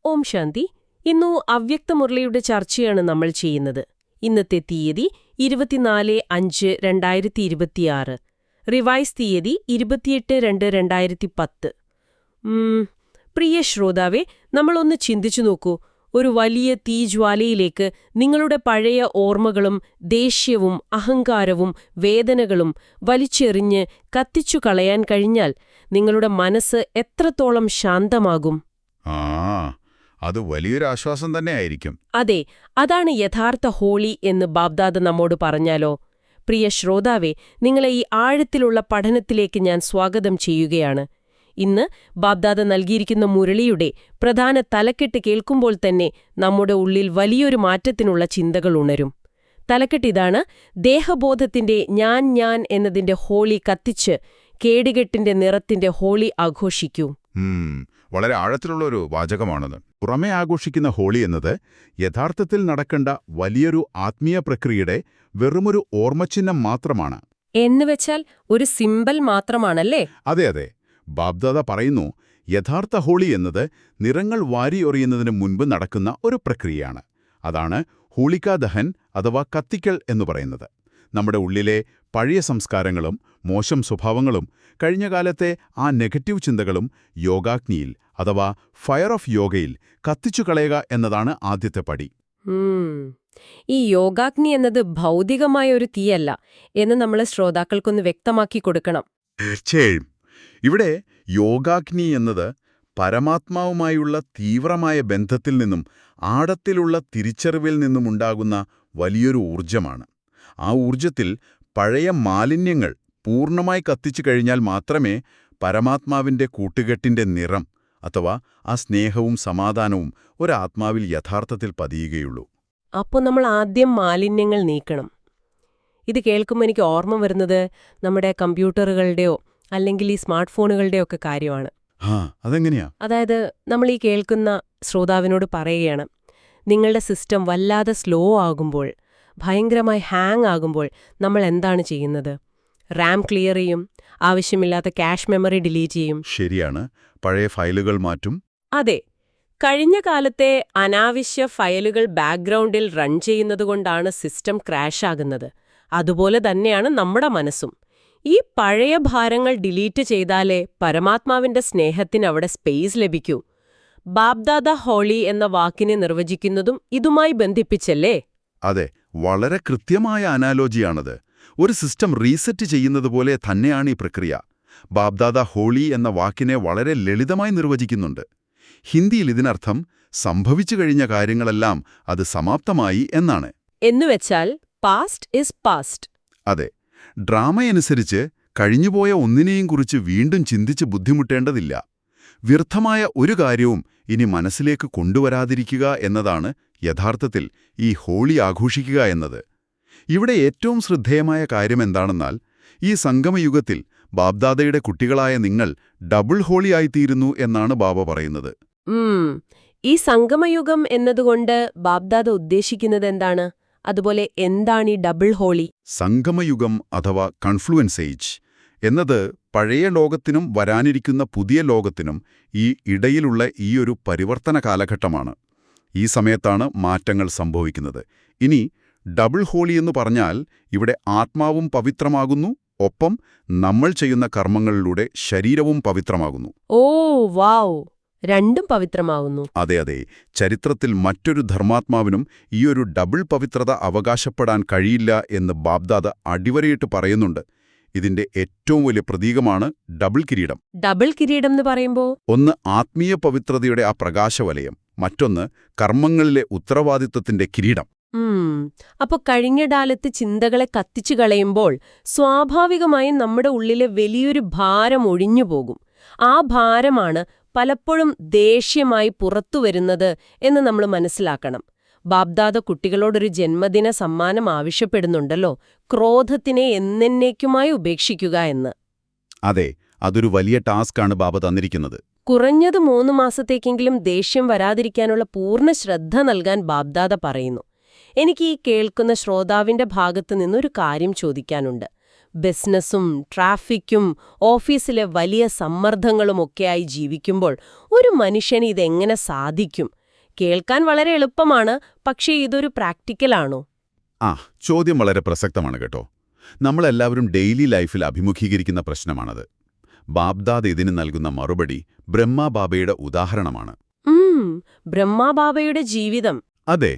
ഓം ശാന്തി. ഇന്നു അവ്യക്തമുരളിയുടെ ചർച്ചയാണ് നമ്മൾ ചെയ്യുന്നത്. ഇന്നത്തെ തീയതി 24/5/2026. റിവൈസ് തീയതി 28/2/2010. പ്രിയ ശ്രോതാവേ, നമ്മളൊന്ന് ചിന്തിച്ചു നോക്കൂ. ഒരു വലിയ തീജ്വാലയിലേക്ക് നിങ്ങളുടെ പഴയ ഓർമ്മകളും ദേഷ്യവും അഹങ്കാരവും വേദനകളും വലിച്ചെറിഞ്ഞ് കത്തിച്ചു കളയാൻ കഴിഞ്ഞാൽ നിങ്ങളുടെ മനസ്സ് എത്രത്തോളം ശാന്തമാകും? അത് വലിയൊരു ആശ്വാസം തന്നെയായിരിക്കും. അതെ, അതാണ് യഥാർത്ഥ ഹോളി എന്ന് ബാബ്ദാദ നമ്മോട് പറഞ്ഞാലോ. പ്രിയ ശ്രോതാവേ, നിങ്ങളെ ഈ ആഴത്തിലുള്ള പഠനത്തിലേക്ക് ഞാൻ സ്വാഗതം ചെയ്യുകയാണ്. ഇന്ന് ബാബ്ദാദ നൽകിയിരിക്കുന്ന മുരളിയുടെ പ്രധാന തലക്കെട്ട് കേൾക്കുമ്പോൾ തന്നെ നമ്മുടെ ഉള്ളിൽ വലിയൊരു മാറ്റത്തിനുള്ള ചിന്തകൾ ഉണരും. തലക്കെട്ടിതാണ്: ദേഹബോധത്തിന്റെ ഞാൻ എന്നതിന്റെ ഹോളി കത്തിച്ച് കേടുകെട്ടിന്റെ നിറത്തിന്റെ ഹോളി ആഘോഷിക്കൂ. വളരെ ആഴത്തിലുള്ള ഒരു വാചകമാണത്. പുറമേ ആഘോഷിക്കുന്ന ഹോളി എന്നത് യഥാർത്ഥത്തിൽ നടക്കേണ്ട വലിയൊരു ആത്മീയ പ്രക്രിയയുടെ വെറുമൊരു ഓർമ്മചിഹ്നം മാത്രമാണ്. എന്നുവെച്ചാൽ ഒരു സിംബൽ മാത്രമാണല്ലേ? അതെ അതെ. ബാബ്ദാദ പറയുന്നു, യഥാർത്ഥ ഹോളി എന്നത് നിറങ്ങൾ വാരിയൊറിയുന്നതിന് മുൻപ് നടക്കുന്ന ഒരു പ്രക്രിയയാണ്. അതാണ് ഹോളികാ ദഹൻ അഥവാ കത്തിക്കൽ എന്ന് പറയുന്നത്. നമ്മുടെ ഉള്ളിലെ പഴയ സംസ്കാരങ്ങളും മോശം സ്വഭാവങ്ങളും കഴിഞ്ഞകാലത്തെ ആ നെഗറ്റീവ് ചിന്തകളും യോഗാഗ്നിയിൽ അഥവാ ഫയർ ഓഫ് യോഗയിൽ കത്തിച്ചു കളയുക എന്നതാണ് ആദ്യത്തെ പടി. ഈ യോഗാഗ്നി എന്നത് ഭൗതികമായ ഒരു തീയല്ല എന്ന് നമ്മൾ ശ്രോതാക്കൾക്കൊന്ന് വ്യക്തമാക്കി കൊടുക്കണം. തീർച്ചയായും. ഇവിടെ യോഗാഗ്നി എന്നത് പരമാത്മാവുമായുള്ള തീവ്രമായ ബന്ധത്തിൽ നിന്നും ആഴത്തിലുള്ള തിരിച്ചറിവിൽ നിന്നുമുണ്ടാകുന്ന വലിയൊരു ഊർജമാണ്. ആ ഊർജത്തിൽ പഴയ മാലിന്യങ്ങൾ പൂർണ്ണമായി കത്തിച്ചു കഴിഞ്ഞാൽ മാത്രമേ പരമാത്മാവിന്റെ കൂട്ടുകെട്ടിന്റെ നിറം അഥവാ ആ സ്നേഹവും സമാധാനവും ഒരാത്മാവിൽ യഥാർത്ഥത്തിൽ പതിയുകയുള്ളൂ. അപ്പോൾ നമ്മൾ ആദ്യം മാലിന്യങ്ങൾ നീക്കണം. ഇത് കേൾക്കുമ്പോൾ എനിക്ക് ഓർമ്മ വരുന്നത് നമ്മുടെ കമ്പ്യൂട്ടറുകളുടെയോ അല്ലെങ്കിൽ ഈ സ്മാർട്ട് ഫോണുകളുടെയോ ഒക്കെ കാര്യമാണ്. അതെങ്ങനെയാ? അതായത് നമ്മൾ ഈ കേൾക്കുന്ന ശ്രോതാവിനോട് പറയുകയാണ്, നിങ്ങളുടെ സിസ്റ്റം വല്ലാതെ സ്ലോ ആകുമ്പോൾ, ഭയങ്കരമായി ഹാങ് ആകുമ്പോൾ നമ്മൾ എന്താണ് ചെയ്യുന്നത്? റാം ക്ലിയർ ചെയ്യും, ആവശ്യമില്ലാത്ത ക്യാഷ് മെമ്മറി ഡിലീറ്റ് ചെയ്യും. ശരിയാണ്. പഴയ ഫയലുകൾ മാറ്റും. അതെ, കഴിഞ്ഞ കാലത്തെ അനാവശ്യ ഫയലുകൾ ബാക്ക്ഗ്രൗണ്ടിൽ റൺ ചെയ്യുന്നതുകൊണ്ടാണ് സിസ്റ്റം ക്രാഷ് ആകുന്നത്. അതുപോലെ തന്നെയാണ് നമ്മുടെ മനസ്സും. ഈ പഴയ ഭാരങ്ങൾ ഡിലീറ്റ് ചെയ്താലേ പരമാത്മാവിന്റെ സ്നേഹത്തിന് അവിടെ സ്പേസ് ലഭിക്കൂ. ബാബ്ദാദ ഹോളി എന്ന വാക്കിനെ നിർവചിക്കുന്നതും ഇതുമായി ബന്ധിപ്പിച്ചല്ലേ? അതെ, വളരെ കൃത്യമായ അനാലോജിയാണത്. ഒരു സിസ്റ്റം റീസെറ്റ് ചെയ്യുന്നത് പോലെ തന്നെയാണ് ഈ പ്രക്രിയ. ബാബ്ദാദ ഹോളി എന്ന വാക്കിനെ വളരെ ലളിതമായി നിർവചിക്കുന്നുണ്ട്. ഹിന്ദിയിൽ ഇതിനർത്ഥം സംഭവിച്ചു കഴിഞ്ഞ കാര്യങ്ങളെല്ലാം അത് സമാപ്തമായി എന്നാണ്. എന്നുവെച്ചാൽ പാസ്റ്റ് ഇസ് പാസ്റ്റ്. അതെ, ഡ്രാമയനുസരിച്ച് കഴിഞ്ഞുപോയ ഒന്നിനെയും കുറിച്ച് വീണ്ടും ചിന്തിച്ച് ബുദ്ധിമുട്ടേണ്ടതില്ല. വ്യർത്ഥമായ ഒരു കാര്യവും ഇനി മനസ്സിലേക്ക് കൊണ്ടുവരാതിരിക്കുക എന്നതാണ് യഥാർത്ഥത്തിൽ ഈ ഹോളി ആഘോഷിക്കുക എന്നത്. ഇവിടെ ഏറ്റവും ശ്രദ്ധേയമായ കാര്യമെന്താണെന്നാൽ, ഈ സംഗമയുഗത്തിൽ ബാബ്ദാദയുടെ കുട്ടികളായ നിങ്ങൾ ഡബിൾ ഹോളി ആയിത്തീരുന്നു എന്നാണ് ബാബ പറയുന്നത്. ഈ സംഗമയുഗം എന്നതുകൊണ്ട് ബാബ്ദാദ ഉദ്ദേശിക്കുന്നത് എന്താണ്? അതുപോലെ എന്താണ് ഈ ഡബിൾ ഹോളി? സംഗമയുഗം അഥവാ കൺഫ്ലുവൻസ് ഏജ് എന്നത് പഴയ ലോകത്തിനും വരാനിരിക്കുന്ന പുതിയ ലോകത്തിനും ഈ ഇടയിലുള്ള ഈയൊരു പരിവർത്തന കാലഘട്ടമാണ്. ഈ സമയത്താണ് മാറ്റങ്ങൾ സംഭവിക്കുന്നത്. ഇനി ഡബിൾ ഹോളി എന്ന് പറഞ്ഞാൽ ഇവിടെ ആത്മാവും പവിത്രമാകുന്നു, ഒപ്പം നമ്മൾ ചെയ്യുന്ന കർമ്മങ്ങളിലൂടെ ശരീരവും പവിത്രമാകുന്നു. ഓ വാവ്, രണ്ടും പവിത്രമാകുന്നു. അതെ അതെ. ചരിത്രത്തിൽ മറ്റൊരു ധർമാത്മാവിനും ഈയൊരു ഡബിൾ പവിത്രത അവകാശപ്പെടാൻ കഴിയില്ല എന്ന് ബാബ്ദാദ അടിവരയിട്ട് പറയുന്നുണ്ട്. ഇതിന്റെ ഏറ്റവും വലിയ പ്രതീകമാണ് ഡബിൾ കിരീടം. ഡബിൾ കിരീടം എന്ന് പറയുമ്പോൾ, ഒന്ന് ആത്മീയ പവിത്രതയുടെ ആ പ്രകാശവലയം, മറ്റൊന്ന് കർമ്മങ്ങളിലെ ഉത്തരവാദിത്വത്തിന്റെ കിരീടം. അപ്പൊ കഴിഞ്ഞ കാലത്ത് ചിന്തകളെ കത്തിച്ചു കളയുമ്പോൾ സ്വാഭാവികമായും നമ്മുടെ ഉള്ളിലെ വലിയൊരു ഭാരം ഒഴിഞ്ഞുപോകും. ആ ഭാരമാണ് പലപ്പോഴും ദേഷ്യമായി പുറത്തുവരുന്നത് എന്ന് നമ്മൾ മനസ്സിലാക്കണം. ബാബ്ദാദ കുട്ടികളോടൊരു ജന്മദിന സമ്മാനം ആവശ്യപ്പെടുന്നുണ്ടല്ലോ, ക്രോധത്തിനെ എന്നേക്കുമായി ഉപേക്ഷിക്കുക എന്ന്. അതെ, അതൊരു വലിയ ടാസ്ക്കാണ് ബാബ തന്നിരിക്കുന്നത്. കുറഞ്ഞത് 3 മാസത്തേക്കെങ്കിലും ദേഷ്യം വരാതിരിക്കാനുള്ള പൂർണ്ണ ശ്രദ്ധ നൽകാൻ ബാബ്ദാദ പറയുന്നു. എനിക്ക് ഈ കേൾക്കുന്ന ശ്രോതാവിന്റെ ഭാഗത്തു നിന്നൊരു കാര്യം ചോദിക്കാനുണ്ട്. ബിസിനസ്സും ട്രാഫിക്കും ഓഫീസിലെ വലിയ സമ്മർദ്ദങ്ങളുമൊക്കെയായി ജീവിക്കുമ്പോൾ ഒരു മനുഷ്യന് ഇതെങ്ങനെ സാധിക്കും? കേൾക്കാൻ വളരെ എളുപ്പമാണ്, പക്ഷേ ഇതൊരു പ്രാക്ടിക്കലാണോ? ചോദ്യം വളരെ പ്രസക്തമാണ് കേട്ടോ. നമ്മളെല്ലാവരും ഡെയിലി ലൈഫിൽ അഭിമുഖീകരിക്കുന്ന പ്രശ്നമാണത്. ബാബ്ദാദ് ഇതിന് നൽകുന്ന മറുപടി ബ്രഹ്മബാബയുടെ ഉദാഹരണമാണ്. ബ്രഹ്മബാബയുടെ ജീവിതം. അതെ,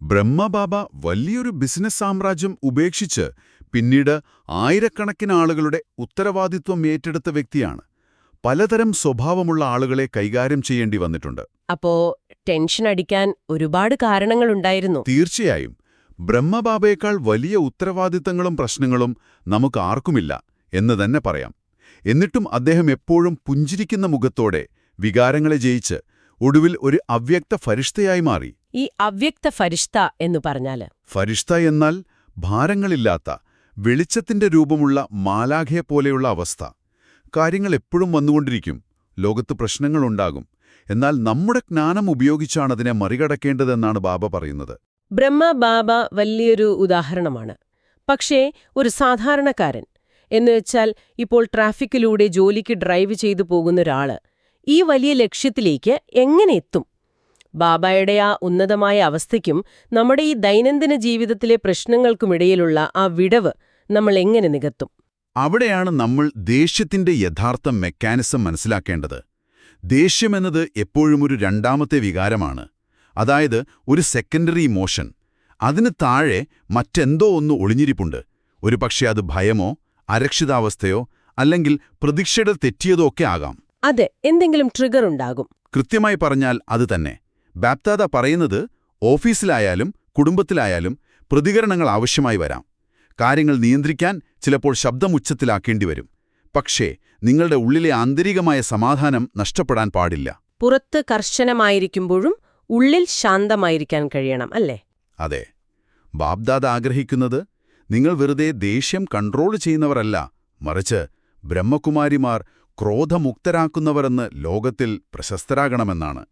ബ്രഹ്മബാബ വലിയൊരു ബിസിനസ് സാമ്രാജ്യം ഉപേക്ഷിച്ച് പിന്നീട് ആയിരക്കണക്കിന് ആളുകളുടെ ഉത്തരവാദിത്വം ഏറ്റെടുത്ത വ്യക്തിയാണ്. പലതരം സ്വഭാവമുള്ള ആളുകളെ കൈകാര്യം ചെയ്യേണ്ടി വന്നിട്ടുണ്ട്. അപ്പോ ടെൻഷൻ അടിക്കാൻ ഒരുപാട് കാരണങ്ങളുണ്ടായിരുന്നു. തീർച്ചയായും. ബ്രഹ്മബാബയേക്കാൾ വലിയ ഉത്തരവാദിത്തങ്ങളും പ്രശ്നങ്ങളും നമുക്ക് ആർക്കുമില്ല എന്ന് തന്നെ പറയാം. എന്നിട്ടും അദ്ദേഹം എപ്പോഴും പുഞ്ചിരിക്കുന്ന മുഖത്തോടെ വികാരങ്ങളെ ജയിച്ച് ഒടുവിൽ ഒരു അവ്യക്ത ഫരിഷ്തയായി മാറി. ഈ അവ്യക്ത ഫരിഷ്ത എന്ന് പറഞ്ഞാല്? ഫരിഷ്ത എന്നാൽ ഭാരങ്ങളില്ലാത്ത, വെളിച്ചത്തിന്റെ രൂപമുള്ള മാലാഖയെപ്പോലെയുള്ള അവസ്ഥ. കാര്യങ്ങൾ എപ്പോഴും വന്നുകൊണ്ടിരിക്കും, ലോകത്ത് പ്രശ്നങ്ങളുണ്ടാകും. എന്നാൽ നമ്മുടെ ജ്ഞാനം ഉപയോഗിച്ചാണ് അതിനെ മറികടക്കേണ്ടതെന്നാണ് ബാബ പറയുന്നത്. ബ്രഹ്മബാബ വലിയൊരു ഉദാഹരണമാണ്. പക്ഷേ ഒരു സാധാരണക്കാരൻ എന്നുവെച്ചാൽ ഇപ്പോൾ ട്രാഫിക്കിലൂടെ ജോലിക്ക് ഡ്രൈവ് ചെയ്തു പോകുന്ന ഒരാള് ഈ വലിയ ലക്ഷ്യത്തിലേക്ക് എങ്ങനെ എത്തും? ബാബയുടെ ആ ഉന്നതമായ അവസ്ഥയ്ക്കും നമ്മുടെ ഈ ദൈനംദിന ജീവിതത്തിലെ പ്രശ്നങ്ങൾക്കുമിടയിലുള്ള ആ വിടവ് നമ്മൾ എങ്ങനെ നികത്തും? അവിടെയാണ് നമ്മൾ ദേഷ്യത്തിന്റെ യഥാർത്ഥ മെക്കാനിസം മനസ്സിലാക്കേണ്ടത്. ദേഷ്യമെന്നത് എപ്പോഴും ഒരു രണ്ടാമത്തെ വികാരമാണ്. അതായത് ഒരു സെക്കൻഡറി ഇമോഷൻ. അതിന് താഴെ മറ്റെന്തോ ഒന്ന് ഒളിഞ്ഞിരിപ്പുണ്ട്. ഒരുപക്ഷെ അത് ഭയമോ അരക്ഷിതാവസ്ഥയോ അല്ലെങ്കിൽ പ്രതീക്ഷയുടെ തെറ്റിയതോ ഒക്കെ ആകാം. അതെ, എന്തെങ്കിലും ട്രിഗർ ഉണ്ടാകും. കൃത്യമായി പറഞ്ഞാൽ അത് തന്നെ. ബാപ്ദാദ പറയുന്നത് ഓഫീസിലായാലും കുടുംബത്തിലായാലും പ്രതികരണങ്ങൾ ആവശ്യമായി വരാം. കാര്യങ്ങൾ നിയന്ത്രിക്കാൻ ചിലപ്പോൾ ശബ്ദം ഉച്ചത്തിലാക്കേണ്ടി വരും. പക്ഷേ നിങ്ങളുടെ ഉള്ളിലെ ആന്തരികമായ സമാധാനം നഷ്ടപ്പെടാൻ പാടില്ല. പുറത്ത് കർശനമായിരിക്കുമ്പോഴും ഉള്ളിൽ ശാന്തമായിരിക്കാൻ കഴിയണം, അല്ലേ? അതെ. ബാപ്ദാദ ആഗ്രഹിക്കുന്നത് നിങ്ങൾ വെറുതെ ദേഷ്യം കൺട്രോൾ ചെയ്യുന്നവരല്ല, മറിച്ച് ബ്രഹ്മകുമാരിമാർ ക്രോധമുക്തരാക്കുന്നവരെന്ന് ലോകത്തിൽ പ്രശസ്തരാകണമെന്നാണ്.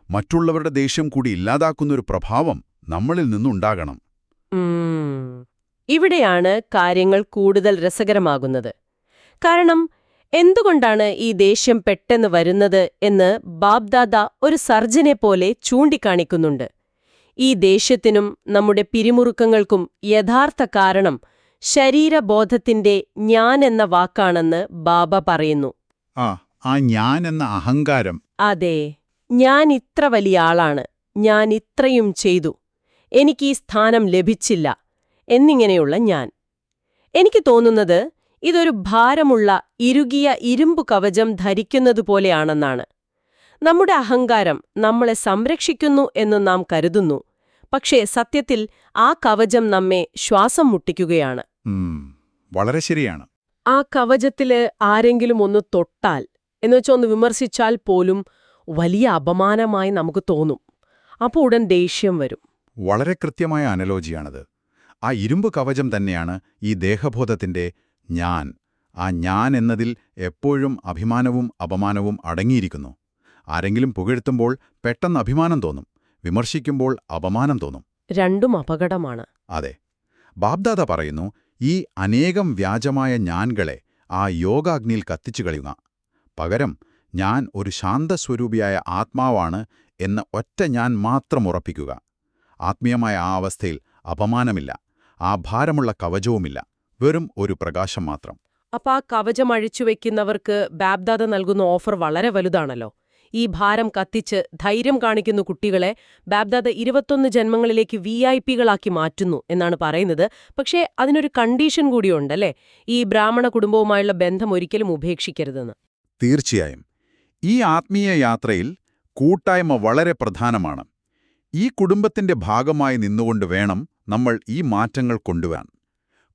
മറ്റുള്ളവരുടെ ദേഷ്യം കൂടി ഇല്ലാതാക്കുന്നൊരു പ്രഭാവം നമ്മളിൽ നിന്നുണ്ടാകണം. ഇവിടെയാണ് കാര്യങ്ങൾ കൂടുതൽ രസകരമാകുന്നത്. കാരണം എന്തുകൊണ്ടാണ് ഈ ദേഷ്യം പെട്ടെന്ന് വരുന്നത് എന്ന് ബാബ്ദാദ ഒരു സർജനെ പോലെ ചൂണ്ടിക്കാണിക്കുന്നുണ്ട്. ഈ ദേഷ്യത്തിനും നമ്മുടെ പിരിമുറുക്കങ്ങൾക്കും യഥാർത്ഥ കാരണം ശരീരബോധത്തിന്റെ ഞാൻ എന്ന വാക്കാണെന്ന് ബാബ പറയുന്നു. ആ ഞാൻ എന്ന അഹങ്കാരം. അതെ, ഞാൻ ഇത്ര വലിയ ആളാണ്, ഞാൻ ഇത്രയും ചെയ്തു, എനിക്ക് ഈ സ്ഥാനം ലഭിച്ചില്ല എന്നിങ്ങനെയുള്ള ഞാൻ. എനിക്ക് തോന്നുന്നത് ഇതൊരു ഭാരമുള്ള ഇറുകിയ ഇരുമ്പു കവചം ധരിക്കുന്നതുപോലെയാണെന്നാണ്. നമ്മുടെ അഹങ്കാരം നമ്മളെ സംരക്ഷിക്കുന്നു എന്ന് നാം കരുതുന്നു. പക്ഷേ സത്യത്തിൽ ആ കവചം നമ്മെ ശ്വാസം മുട്ടിക്കുകയാണ്. വളരെ ശരിയാണ്. ആ കവചത്തില് ആരെങ്കിലും ഒന്ന് തൊട്ടാൽ, എന്നുവെച്ചാൽ ഒന്ന് വിമർശിച്ചാൽ പോലും വലിയ അപമാനമായി നമുക്ക് തോന്നും. അപ്പോൾ ഉടൻ ദേഷ്യം വരും. വളരെ കൃത്യമായ അനലോജിയാണത്. ആ ഇരുമ്പ് കവചം തന്നെയാണ് ഈ ദേഹബോധത്തിന്റെ ഞാൻ. ആ ഞാൻ എന്നതിൽ എപ്പോഴും അഭിമാനവും അപമാനവും അടങ്ങിയിരിക്കുന്നു. ആരെങ്കിലും പുകഴ്ത്തുമ്പോൾ പെട്ടെന്ന് അഭിമാനം തോന്നും, വിമർശിക്കുമ്പോൾ അപമാനം തോന്നും. രണ്ടും അപകടമാണ്. അതെ. ബാബ്ദാദ പറയുന്നു, ഈ അനേകം വ്യാജമായ ഞാൻകളെ ആ യോഗാഗ്നിയിൽ കത്തിച്ചു കളയുക. പകരം ഞാൻ ഒരു ശാന്തസ്വരൂപിയായ ആത്മാവാണ് എന്ന ഒറ്റ ഞാൻ മാത്രം ഉറപ്പിക്കുക. ആത്മീയമായ ആ അവസ്ഥയിൽ അപമാനമില്ല, ആ ഭാരമുള്ള കവചവുമില്ല, വെറും ഒരു പ്രകാശം മാത്രം. ആ കവചം അഴിച്ചുവെക്കുന്നവർക്ക് ബാബ്ദാദ നൽകുന്ന ഓഫർ വളരെ വലുതാണല്ലോ. ഈ ഭാരം കത്തിച്ച് ധൈര്യം കാണിക്കുന്ന കുട്ടികളെ ബാബ്ദാദ 21 ജന്മങ്ങളിലേക്ക് VIP-കളാക്കി മാറ്റുന്നു എന്നാണ് പറയുന്നത്. പക്ഷേ അതിനൊരു കണ്ടീഷൻ കൂടിയുണ്ടല്ലേ, ഈ ബ്രാഹ്മണ കുടുംബവുമായുള്ള ബന്ധം ഒരിക്കലും ഉപേക്ഷിക്കരുതെന്ന്. തീർച്ചയായും. ഈ ആത്മീയ യാത്രയിൽ കൂട്ടായ്മ വളരെ പ്രധാനമാണ്. ഈ കുടുംബത്തിന്റെ ഭാഗമായി നിന്നുകൊണ്ട് വേണം നമ്മൾ ഈ മാറ്റങ്ങൾ കൊണ്ടുവരാൻ.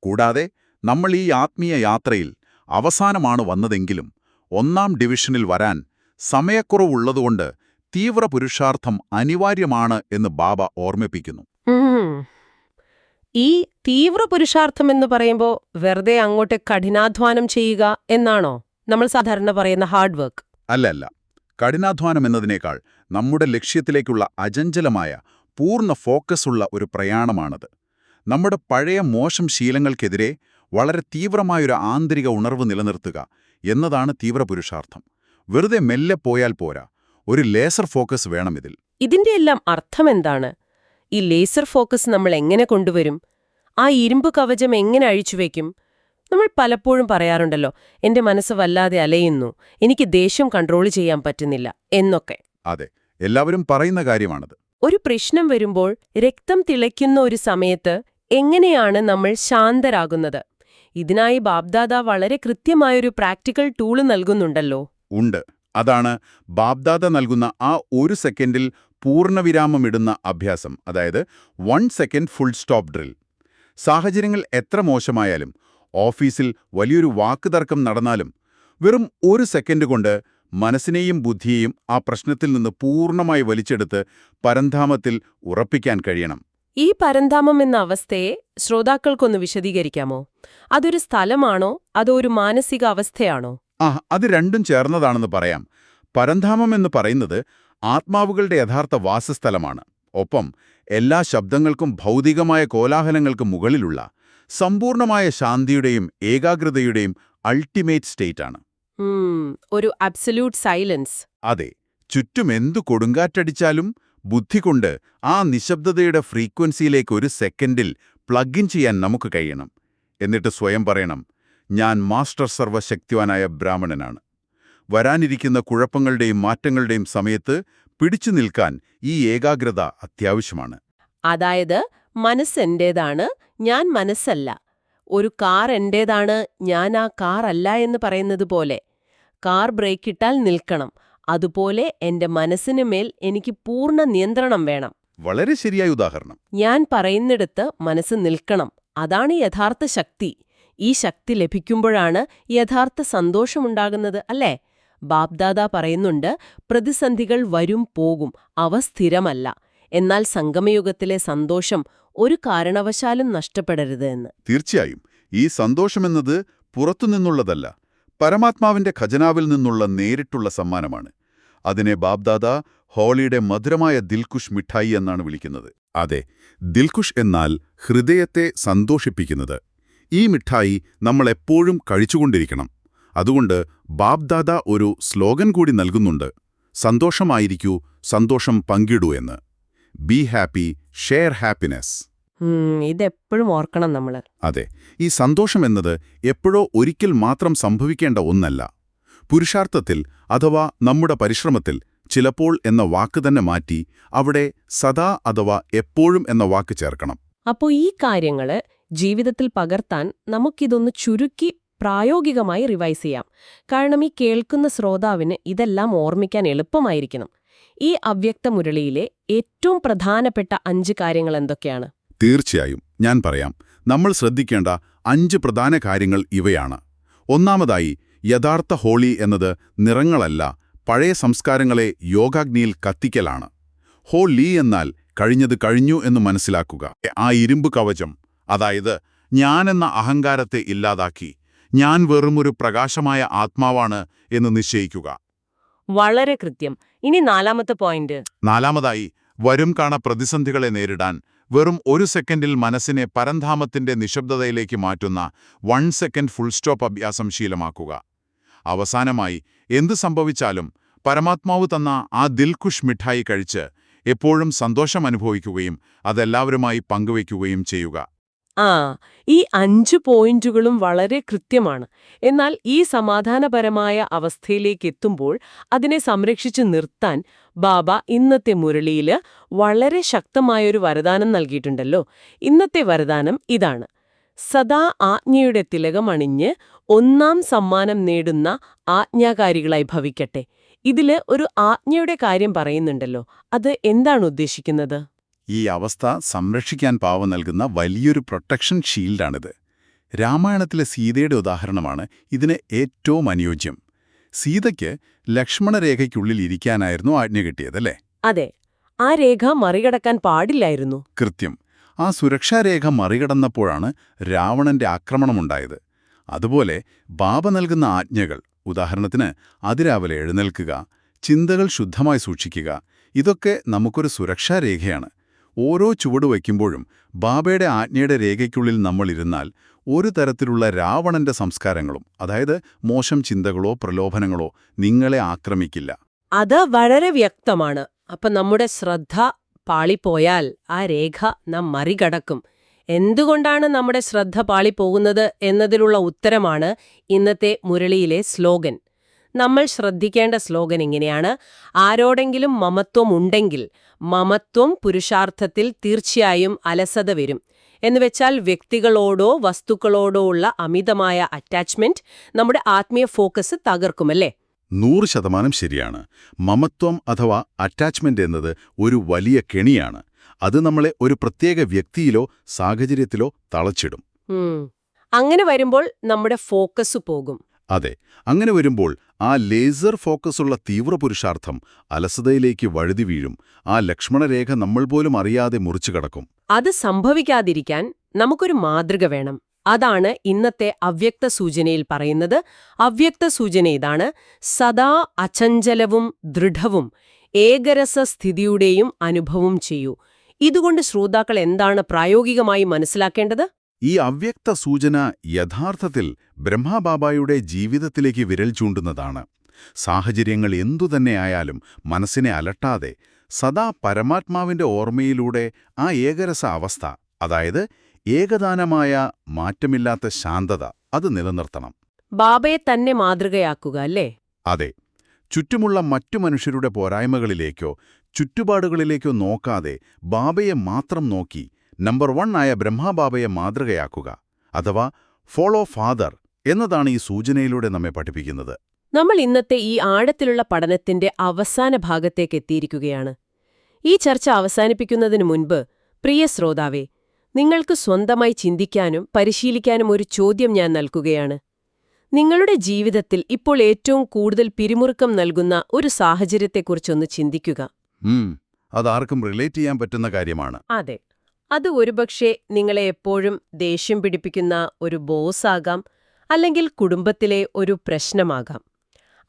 കൂടാതെ നമ്മൾ ഈ ആത്മീയ യാത്രയിൽ അവസാനമാണ് വന്നതെങ്കിലും 1-ാം ഡിവിഷനിൽ വരാൻ സമയക്കുറവുള്ളതുകൊണ്ട് തീവ്ര പുരുഷാർത്ഥം അനിവാര്യമാണ് എന്ന് ബാബ ഓർമ്മിപ്പിക്കുന്നു. ഈ തീവ്ര പുരുഷാർത്ഥം എന്ന് പറയുമ്പോൾ വെറുതെ അങ്ങോട്ട് കഠിനാധ്വാനം ചെയ്യുക എന്നാണോ നമ്മൾ സാധാരണ പറയുന്ന ഹാർഡ് വർക്ക്? അല്ലല്ല. കഠിനാധ്വാനം എന്നതിനേക്കാൾ നമ്മുടെ ലക്ഷ്യത്തിലേക്കുള്ള അചഞ്ചലമായ പൂർണ്ണ ഫോക്കസുള്ള ഒരു പ്രയാണമാണത്. നമ്മുടെ പഴയ മോശം ശീലങ്ങൾക്കെതിരെ വളരെ തീവ്രമായൊരു ആന്തരിക ഉണർവ് നിലനിർത്തുക എന്നതാണ് തീവ്രപുരുഷാർത്ഥം. വെറുതെ മെല്ലെ പോയാൽ പോരാ, ഒരു ലേസർ ഫോക്കസ് വേണമിതിൽ. ഇതിന്റെയെല്ലാം അർത്ഥമെന്താണ്? ഈ ലേസർ ഫോക്കസ് നമ്മൾ എങ്ങനെ കൊണ്ടുവരും? ആ ഇരുമ്പ് കവചം എങ്ങനെ അഴിച്ചുവെക്കും? നമ്മൾ പലപ്പോഴും പറയാറുണ്ടല്ലോ, എന്റെ മനസ്സ് വല്ലാതെ അലയുന്നു, എനിക്ക് ദേഷ്യം കൺട്രോൾ ചെയ്യാൻ പറ്റുന്നില്ല എന്നൊക്കെ. അതെ, എല്ലാവരും പറയുന്ന കാര്യമാണത്. ഒരു പ്രശ്നം വരുമ്പോൾ രക്തം തിളയ്ക്കുന്ന ഒരു സമയത്ത് എങ്ങനെയാണ് നമ്മൾ ശാന്തരാകുന്നത്? ഇതിനായി ബാബ്ദാദ വളരെ കൃത്യമായൊരു പ്രാക്ടിക്കൽ ടൂള് നൽകുന്നുണ്ടല്ലോ. ഉണ്ട്. അതാണ് ബാബ്ദാദ നൽകുന്ന ആ 1 സെക്കൻഡിൽ പൂർണ്ണവിരാമമിടുന്ന അഭ്യാസം, അതായത് 1 സെക്കൻഡ് ഫുൾ സ്റ്റോപ്പ് ഡ്രിൽ. സാഹചര്യങ്ങൾ എത്ര മോശമായാലും, ഓഫീസിൽ വലിയൊരു വാക്കുതർക്കം നടന്നാലും, വെറും 1 സെക്കൻഡ് കൊണ്ട് മനസ്സിനെയും ബുദ്ധിയെയും ആ പ്രശ്നത്തിൽ നിന്ന് പൂർണ്ണമായി വലിച്ചെടുത്ത് പരന്ധാമത്തിൽ ഉറപ്പിക്കാൻ കഴിയണം. ഈ പരന്ധാമം എന്ന അവസ്ഥയെ ശ്രോതാക്കൾക്കൊന്ന് വിശദീകരിക്കാമോ? അതൊരു സ്ഥലമാണോ അതോ ഒരു മാനസിക അവസ്ഥയാണോ? അത് രണ്ടും ചേർന്നതാണെന്ന് പറയാം. പരന്ധാമം എന്ന് പറയുന്നത് ആത്മാവുകളുടെ യഥാർത്ഥ വാസസ്ഥലമാണ്. ഒപ്പം എല്ലാ ശബ്ദങ്ങൾക്കും ഭൗതികമായ കോലാഹലങ്ങൾക്കും മുകളിലുള്ള സമ്പൂർണമായ ശാന്തിയുടെയും ഏകാഗ്രതയുടെയും അൾട്ടിമേറ്റ് സ്റ്റേറ്റാണ്. ഒരു അബ്സല്യൂട്ട് സൈലൻസ്. അതെ, ചുറ്റും എന്തു കൊടുങ്കാറ്റടിച്ചാലും ബുദ്ധി കൊണ്ട് ആ നിശബ്ദതയുടെ ഫ്രീക്വൻസിയിലേക്ക് 1 സെക്കൻഡിൽ പ്ലഗ് ഇൻ ചെയ്യാൻ നമുക്ക് കഴിയണം. എന്നിട്ട് സ്വയം പറയണം, ഞാൻ മാസ്റ്റർ സർവശക്തിവാനായ ബ്രാഹ്മണനാണ്. വരാനിരിക്കുന്ന കുഴപ്പങ്ങളുടെയും മാറ്റങ്ങളുടെയും സമയത്ത് പിടിച്ചു നിൽക്കാൻ ഈ ഏകാഗ്രത അത്യാവശ്യമാണ്. അതായത് മനസ്സെന്റേതാണ്, ഞാൻ മനസ്സല്ല. ഒരു കാർ എന്റേതാണ്, ഞാൻ ആ കാർ അല്ല എന്ന് പറയുന്നത് പോലെ. കാർ ബ്രേക്കിട്ടാൽ നിൽക്കണം. അതുപോലെ എന്റെ മനസ്സിന് മേൽ എനിക്ക് പൂർണ്ണ നിയന്ത്രണം വേണം. വളരെ ശരിയായ ഉദാഹരണം. ഞാൻ പറയുന്നിടത്ത് മനസ്സ് നിൽക്കണം. അതാണ് യഥാർത്ഥ ശക്തി. ഈ ശക്തി ലഭിക്കുമ്പോഴാണ് യഥാർത്ഥ സന്തോഷമുണ്ടാകുന്നത്, അല്ലേ? ബാബ്ദാദ പറയുന്നുണ്ട്, പ്രതിസന്ധികൾ വരും പോകും, അവ സ്ഥിരമല്ല. എന്നാൽ സംഗമയുഗത്തിലെ സന്തോഷം ഒരു കാരണവശാലും നഷ്ടപ്പെടരുത് എന്ന്. തീർച്ചയായും. ഈ സന്തോഷമെന്നത് പുറത്തുനിന്നുള്ളതല്ല, പരമാത്മാവിന്റെ ഖജനാവിൽ നിന്നുള്ള നേരിട്ടുള്ള സമ്മാനമാണ്. അതിനെ ബാബ്ദാദ ഹോളിയുടെ മധുരമായ ദിൽഖുഷ് മിഠായി എന്നാണ് വിളിക്കുന്നത്. അതെ, ദിൽഖുഷ് എന്നാൽ ഹൃദയത്തെ സന്തോഷിപ്പിക്കുന്നത്. ഈ മിഠായി നമ്മൾ എപ്പോഴും കഴിച്ചുകൊണ്ടിരിക്കണം. അതുകൊണ്ട് ബാബ്ദാദ ഒരു സ്ലോഗൻ കൂടി നൽകുന്നുണ്ട്, സന്തോഷമായിരിക്കൂ, സന്തോഷം പങ്കിടൂ എന്ന്. Be happy, share happiness. ഇതെപ്പോഴും ഓർക്കണം നമ്മൾ. അതെ, ഈ സന്തോഷം എന്നത് എപ്പോഴോ ഒരിക്കൽ മാത്രം സംഭവിക്കേണ്ട ഒന്നല്ല. പുരുഷാർത്ഥത്തിൽ അഥവാ നമ്മുടെ പരിശ്രമത്തിൽ ചിലപ്പോൾ എന്ന വാക്ക് തന്നെ മാറ്റി അവിടെ സദാ അഥവാ എപ്പോഴും എന്ന വാക്ക് ചേർക്കണം. അപ്പോൾ ഈ കാര്യങ്ങള് ജീവിതത്തിൽ പകർത്താൻ നമുക്കിതൊന്ന് ചുരുക്കി പ്രായോഗികമായി റിവൈസ് ചെയ്യാം. കാരണം ഈ കേൾക്കുന്ന ശ്രോതാവിന് ഇതെല്ലാം ഓർമ്മിക്കാൻ എളുപ്പമായിരിക്കണം. ഈ അവ്യക്ത മുരളിയിലെ ഏറ്റവും പ്രധാനപ്പെട്ട 5 കാര്യങ്ങൾ എന്തൊക്കെയാണ്? തീർച്ചയായും ഞാൻ പറയാം. നമ്മൾ ശ്രദ്ധിക്കേണ്ട 5 പ്രധാന കാര്യങ്ങൾ ഇവയാണ്. ഒന്നാമതായി, യഥാർത്ഥ ഹോളി എന്നത് നിറങ്ങളല്ല, പഴയ സംസ്കാരങ്ങളെ യോഗാഗ്നിയിൽ കത്തിക്കലാണ്. ഹോളി എന്നാൽ കഴിഞ്ഞത് കഴിഞ്ഞു എന്ന് മനസ്സിലാക്കുക. ആ ഇരുമ്പ് കവചം, അതായത് ഞാനെന്ന അഹങ്കാരത്തെ ഇല്ലാതാക്കി ഞാൻ വെറുമൊരു പ്രകാശമായ ആത്മാവാണ് എന്ന് നിശ്ചയിക്കുക. വളരെ കൃത്യം. ഇനി 4ാമത്തെ പോയിന്റ്. നാലാമതായി, വരും കാണ പ്രതിസന്ധികളെ നേരിടാൻ വെറും 1 സെക്കൻഡിൽ മനസ്സിനെ പരന്ധാമത്തിന്റെ നിശബ്ദതയിലേക്ക് മാറ്റുന്ന 1 സെക്കൻഡ് ഫുൾ സ്റ്റോപ്പ് അഭ്യാസം ശീലമാക്കുക. അവസാനമായി, എന്തു സംഭവിച്ചാലും പരമാത്മാവ് തന്ന ആ ദിൽഖുഷ് മിഠായി കഴിച്ച് എപ്പോഴും സന്തോഷം അനുഭവിക്കുകയും അതെല്ലാവരുമായി പങ്കുവയ്ക്കുകയും ചെയ്യുക. ഈ 5 പോയിന്റുകളും വളരെ കൃത്യമാണ്. എന്നാൽ ഈ സമാധാനപരമായ അവസ്ഥയിലേക്ക് എത്തുമ്പോൾ അതിനെ സംരക്ഷിച്ചു നിർത്താൻ ബാബ ഇന്നത്തെ മുരളിയില് വളരെ ശക്തമായൊരു വരദാനം നൽകിയിട്ടുണ്ടല്ലോ. ഇന്നത്തെ വരദാനം ഇതാണ്: സദാ ആജ്ഞയുടെ തിലകമണിഞ്ഞ് 1ാം സമ്മാനം നേടുന്ന ആജ്ഞാകാരികളായി ഭവിക്കട്ടെ. ഇതില് ഒരു ആജ്ഞയുടെ കാര്യം പറയുന്നുണ്ടല്ലോ, അത് എന്താണ് ഉദ്ദേശിക്കുന്നത്? ഈ അവസ്ഥ സംരക്ഷിക്കാൻ പാവ നൽകുന്ന വലിയൊരു പ്രൊട്ടക്ഷൻ ഷീൽഡാണിത്. രാമായണത്തിലെ സീതയുടെ ഉദാഹരണമാണ് ഇതിന് ഏറ്റവും അനുയോജ്യം. സീതയ്ക്ക് ലക്ഷ്മണരേഖയ്ക്കുള്ളിൽ ഇരിക്കാനായിരുന്നു ആജ്ഞ കിട്ടിയതല്ലേ? അതെ, ആ രേഖ മറികടക്കാൻ പാടില്ലായിരുന്നു. കൃത്യം. ആ സുരക്ഷാരേഖ മറികടന്നപ്പോഴാണ് രാവണന്റെ ആക്രമണമുണ്ടായത്. അതുപോലെ ബാബ നൽകുന്ന ആജ്ഞകൾ, ഉദാഹരണത്തിന് അതിരാവിലെ എഴുന്നേൽക്കുക, ചിന്തകൾ ശുദ്ധമായി സൂക്ഷിക്കുക, ഇതൊക്കെ നമുക്കൊരു സുരക്ഷാരേഖയാണ്. ഓരോ ചുവട് വയ്ക്കുമ്പോഴും ബാബയുടെ ആജ്ഞയുടെ രേഖയ്ക്കുള്ളിൽ നമ്മളിരുന്നാൽ ഒരു തരത്തിലുള്ള രാവണന്റെ സംസ്കാരങ്ങളും, അതായത് മോശം ചിന്തകളോ പ്രലോഭനങ്ങളോ നിങ്ങളെ ആക്രമിക്കില്ല. അത് വളരെ വ്യക്തമാണ്. അപ്പൊ നമ്മുടെ ശ്രദ്ധ പാളിപ്പോയാൽ ആ രേഖ നാം മറികടക്കും. എന്തുകൊണ്ടാണ് നമ്മുടെ ശ്രദ്ധ പാളിപ്പോകുന്നത് എന്നതിലുള്ള ഉത്തരമാണ് ഇന്നത്തെ മുരളിയിലെ സ്ലോഗൻ. നമ്മൾ ശ്രദ്ധിക്കേണ്ട സ്ലോഗൻ ഇങ്ങനെയാണ്: ആരോടെങ്കിലും മമത്വം ഉണ്ടെങ്കിൽ മമത്വം പുരുഷാർത്ഥത്തിൽ തീർച്ചയായും അലസത വരും. എന്നുവെച്ചാൽ വ്യക്തികളോടോ വസ്തുക്കളോടോ ഉള്ള അമിതമായ അറ്റാച്ച്മെന്റ് നമ്മുടെ ആത്മീയ ഫോക്കസ് തകർക്കുമല്ലേ? 100% ശരിയാണ്. മമത്വം അഥവാ അറ്റാച്ച്മെന്റ് എന്നത് ഒരു വലിയ കെണിയാണ്. അത് നമ്മളെ ഒരു പ്രത്യേക വ്യക്തിയിലോ സാഹചര്യത്തിലോ തളച്ചിടും. അങ്ങനെ വരുമ്പോൾ നമ്മുടെ ഫോക്കസ് പോകും. അതെ, അങ്ങനെ വരുമ്പോൾ ആ ലേസർ ഫോക്കസുള്ള തീവ്രപുരുഷാർത്ഥം അലസതയിലേക്ക് വഴുതി വീഴും. ആ ലക്ഷ്മണരേഖ നമ്മൾ പോലും അറിയാതെ മുറിച്ചു കടക്കും. അത് സംഭവിക്കാതിരിക്കാൻ നമുക്കൊരു മാതൃക വേണം. അതാണ് ഇന്നത്തെ അവ്യക്ത സൂചനയിൽ പറയുന്നത്. അവ്യക്ത സൂചന ഇതാണ്: സദാ അചഞ്ചലവും ദൃഢവും ഏകരസസ്ഥിതിയുടെയും അനുഭവം ചെയ്യൂ. ഇതുകൊണ്ട് ശ്രോതാക്കൾ എന്താണ് പ്രായോഗികമായി മനസ്സിലാക്കേണ്ടത്? ഈ അവ്യക്ത സൂചന യഥാർത്ഥത്തിൽ ബ്രഹ്മബാബായുടെ ജീവിതത്തിലേക്ക് വിരൽ ചൂണ്ടുന്നതാണ്. സാഹചര്യങ്ങൾ എന്തുതന്നെയായാലും മനസ്സിനെ അലട്ടാതെ സദാ പരമാത്മാവിന്റെ ഓർമ്മയിലൂടെ ആ ഏകരസ അവസ്ഥ, അതായത് ഏകദാനമായ മാറ്റമില്ലാത്ത ശാന്തത, അത് നിലനിർത്തണം. ബാബയെ തന്നെ മാതൃകയാക്കുക അല്ലേ? അതെ. ചുറ്റുമുള്ള മറ്റു മനുഷ്യരുടെ പോരായ്മകളിലേക്കോ ചുറ്റുപാടുകളിലേക്കോ നോക്കാതെ ബാബയെ മാത്രം നോക്കി നമ്പർ 1 ആയ ബ്രഹ്മബാബയെ മാതൃകയാക്കുക, അഥവാ ഫോളോ ഫാദർ എന്നതാണ് ഈ സൂചനയിലൂടെ നമ്മെ പഠിപ്പിക്കുന്നത്. നമ്മൾ ഇന്നത്തെ ഈ ആഴത്തിലുള്ള പഠനത്തിന്റെ അവസാന ഭാഗത്തേക്ക് എത്തിയിരിക്കുകയാണ്. ഈ ചർച്ച അവസാനിപ്പിക്കുന്നതിനു മുൻപ്, പ്രിയ ശ്രോതാവേ, നിങ്ങൾക്ക് സ്വന്തമായി ചിന്തിക്കാനും പരിശീലിക്കാനും ഒരു ചോദ്യം ഞാൻ നൽകുകയാണ്. നിങ്ങളുടെ ജീവിതത്തിൽ ഇപ്പോൾ ഏറ്റവും കൂടുതൽ പിരിമുറുക്കം നൽകുന്ന ഒരു സാഹചര്യത്തെക്കുറിച്ചൊന്ന് ചിന്തിക്കുക. അതാർക്കും റിലേറ്റ് ചെയ്യാൻ പറ്റുന്ന കാര്യമാണ്. അതെ, അത് ഒരുപക്ഷെ നിങ്ങളെ എപ്പോഴും ദേഷ്യം പിടിപ്പിക്കുന്ന ഒരു ബോസാകാം, അല്ലെങ്കിൽ കുടുംബത്തിലെ ഒരു പ്രശ്നമാകാം.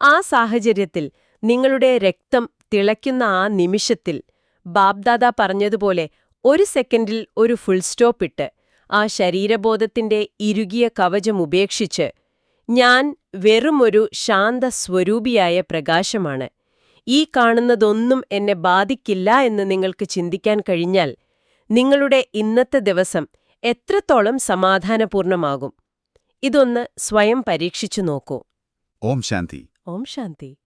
ആ സാഹചര്യത്തിൽ നിങ്ങളുടെ രക്തം തിളയ്ക്കുന്ന ആ നിമിഷത്തിൽ ബാബ്ദാദ പറഞ്ഞതുപോലെ ഒരു സെക്കൻഡിൽ ഒരു ഫുൾ സ്റ്റോപ്പ് ഇട്ട് ആ ശരീരബോധത്തിന്റെ ഇറുകിയ കവചം ഉപേക്ഷിച്ച്, ഞാൻ വെറുമൊരു ശാന്തസ്വരൂപിയായ പ്രകാശമാണ്, ഈ കാണുന്നതൊന്നും എന്നെ ബാധിക്കില്ല എന്ന് നിങ്ങൾക്ക് ചിന്തിക്കാൻ കഴിഞ്ഞാൽ നിങ്ങളുടെ ഇന്നത്തെ ദിവസം എത്രത്തോളം സമാധാനപൂർണമാകും? ഇതൊന്ന് സ്വയം പരീക്ഷിച്ചു നോക്കൂ. ഓം ശാന്തി. ഓം ശാന്തി.